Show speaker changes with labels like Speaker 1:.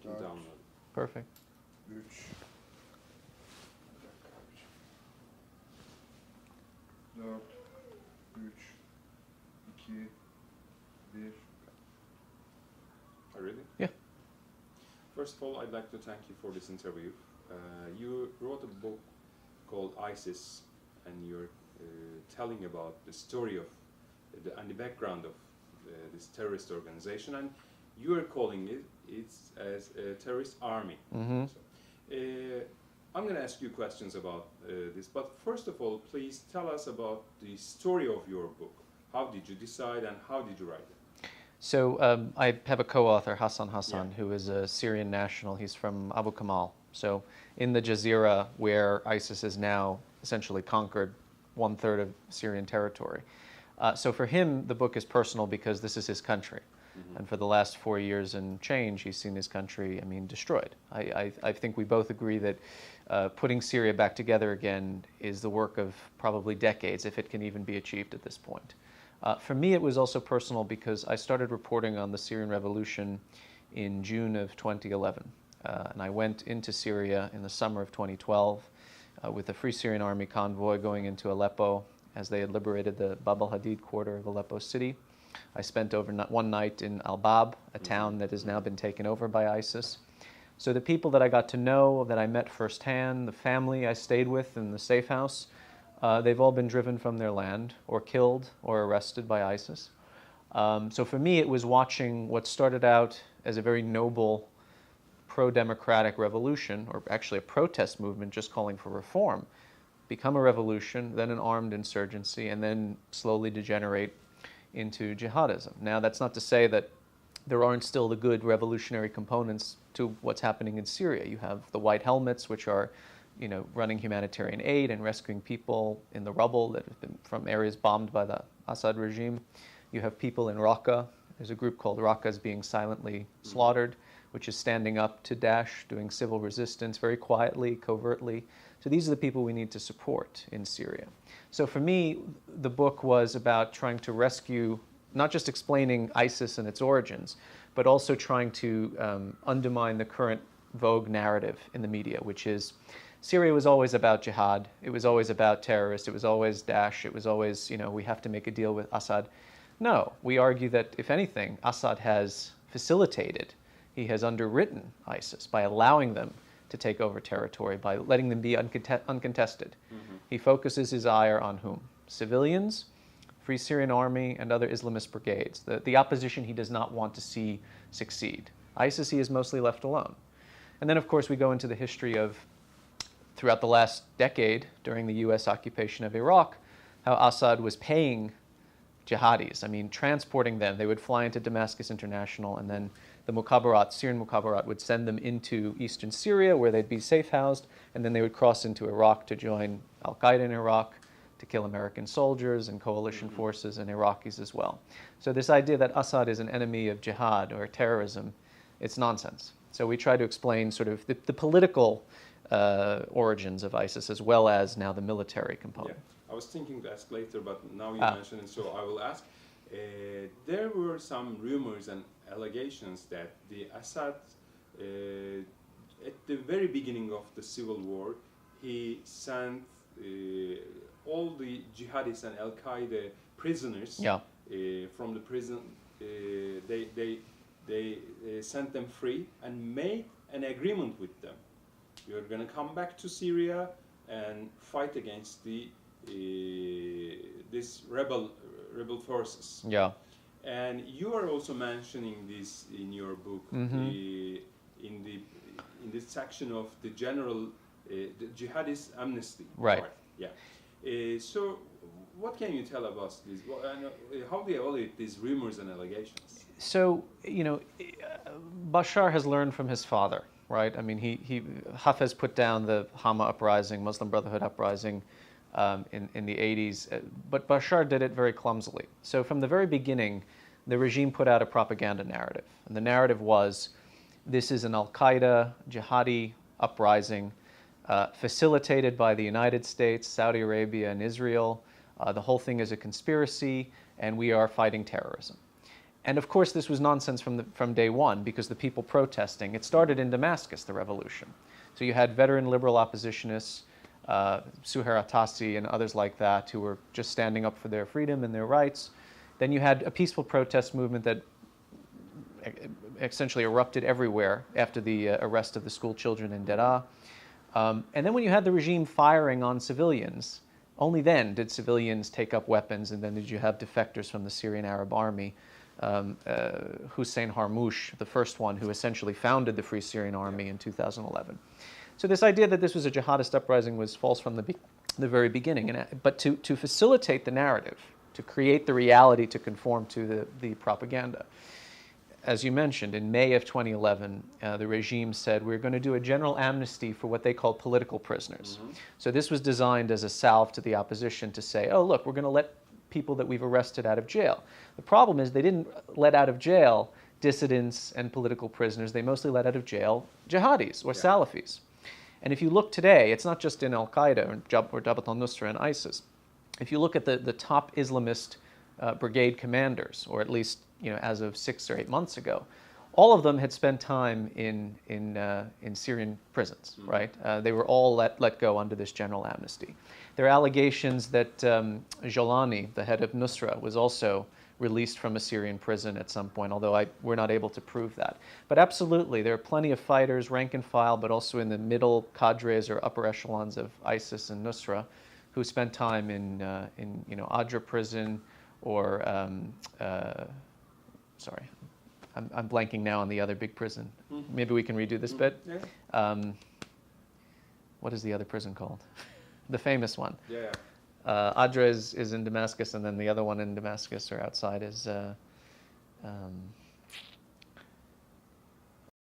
Speaker 1: can download it.
Speaker 2: Perfect.
Speaker 3: 3, 4, 3, 2, 1.
Speaker 1: Are you ready?
Speaker 2: Yeah.
Speaker 1: First of all, I'd like to thank you for this interview. You wrote a book called ISIS, and you're telling about the story of and the background of this terrorist organization, and you are calling it as a terrorist army.
Speaker 2: Mm-hmm.
Speaker 1: So, I'm going to ask you questions about this, but first of all, please tell us about the story of your book. How did you decide, and how did you write it?
Speaker 2: So I have a co-author, Hassan,
Speaker 1: Yeah.
Speaker 2: who is a Syrian national. He's from Abu Kamal. So in the Jazeera, where ISIS has now essentially conquered 1/3 of Syrian territory. So for him, the book is personal because this is his country.
Speaker 1: Mm-hmm.
Speaker 2: And for the last 4 years and change, he's seen his country, destroyed. I think we both agree that putting Syria back together again is the work of probably decades, if it can even be achieved at this point. For me, it was also personal because I started reporting on the Syrian revolution in June of 2011. And I went into Syria in the summer of 2012 with the Free Syrian Army convoy going into Aleppo as they had liberated the Bab al-Hadid quarter of Aleppo city. I spent one night in Al-Bab, a town that has now been taken over by ISIS. So the people that I got to know, that I met firsthand, the family I stayed with in the safe house, they've all been driven from their land or killed or arrested by ISIS. So for me, it was watching what started out as a very noble pro-democratic revolution, or actually a protest movement just calling for reform, become a revolution, then an armed insurgency, and then slowly degenerate into jihadism. Now, that's not to say that there aren't still the good revolutionary components to what's happening in Syria. You have the White Helmets, which are running humanitarian aid and rescuing people in the rubble that have been from areas bombed by the Assad regime. You have people in Raqqa. There's a group called Raqqa's being silently slaughtered, which is standing up to Daesh, doing civil resistance very quietly, covertly. So these are the people we need to support in Syria. So for me, the book was about trying to rescue, not just explaining ISIS and its origins, but also trying to undermine the current vogue narrative in the media, which is Syria was always about jihad. It was always about terrorists. It was always Daesh. It was always, we have to make a deal with Assad. No, we argue that, if anything, Assad has facilitated, he has underwritten ISIS by allowing them to take over territory, by letting them be uncontested. Mm-hmm. He focuses his ire on whom? Civilians, Free Syrian Army, and other Islamist brigades. The opposition he does not want to see succeed. ISIS he is mostly left alone. And then, of course, we go into the history of, throughout the last decade, during the U.S. occupation of Iraq, how Assad was paying jihadis, transporting them. They would fly into Damascus International, and then the Mukhabarat, Syrian Mukhabarat, would send them into eastern Syria, where they'd be safe housed, and then they would cross into Iraq to join al-Qaeda in Iraq, to kill American soldiers and coalition forces and Iraqis as well. So this idea that Assad is an enemy of jihad or terrorism, it's nonsense. So we try to explain sort of the political origins of ISIS, as well as now the military component.
Speaker 1: Yeah. I was thinking to ask later, but now you mentioned it, so I will ask. There were some rumors and allegations that the Assad, at the very beginning of the civil war, he sent all the jihadists and al-Qaeda prisoners from the prison. They sent them free and made an agreement with them. You're going to come back to Syria and fight against the this rebel forces. Yeah. And you are also mentioning this in your book, in this section of the general the jihadist amnesty.
Speaker 2: Right.
Speaker 1: Part. Yeah. So, what can you tell us this? How do you evaluate these rumors and allegations?
Speaker 2: So, Bashar has learned from his father, right? Hafez put down the Hama uprising, Muslim Brotherhood uprising, in the 80s, but Bashar did it very clumsily. So from the very beginning, the regime put out a propaganda narrative, and the narrative was, this is an al-Qaeda jihadi uprising facilitated by the United States, Saudi Arabia, and Israel. The whole thing is a conspiracy, and we are fighting terrorism. And of course, this was nonsense from day one, because the people protesting, it started in Damascus, the revolution. So you had veteran liberal oppositionists, Suhair Atassi and others like that, who were just standing up for their freedom and their rights. Then you had a peaceful protest movement that essentially erupted everywhere after the arrest of the school children in Deraa. And then when you had the regime firing on civilians, only then did civilians take up weapons, and then did you have defectors from the Syrian Arab Army. Hussein Harmouche, the first one who essentially founded the Free Syrian Army in 2011. So this idea that this was a jihadist uprising was false from the very beginning. But to facilitate the narrative, to create the reality to conform to the propaganda, as you mentioned, in May of 2011, the regime said, we're going to do a general amnesty for what they called political prisoners. Mm-hmm. So this was designed as a salve to the opposition to say, oh, look, we're going to let people that we've arrested out of jail. The problem is they didn't let out of jail dissidents and political prisoners. They mostly let out of jail jihadis or Salafis. And if you look today, it's not just in Al-Qaeda or Jabhat al-Nusra and ISIS. If you look at the top Islamist brigade commanders, or at least as of 6 or 8 months ago, all of them had spent time in Syrian prisons, mm-hmm. right? They were all let go under this general amnesty. There are allegations that Jolani, the head of Nusra, was also released from a Syrian prison at some point, although we're not able to prove that. But absolutely, there are plenty of fighters, rank and file, but also in the middle cadres or upper echelons of ISIS and Nusra, who spent time in Adra prison, or sorry, I'm blanking now on the other big prison. Mm-hmm. Maybe we can redo this bit. Yeah. What is the other prison called? The famous one.
Speaker 1: Yeah.
Speaker 2: Adra is in Damascus, and then the other one in Damascus or outside is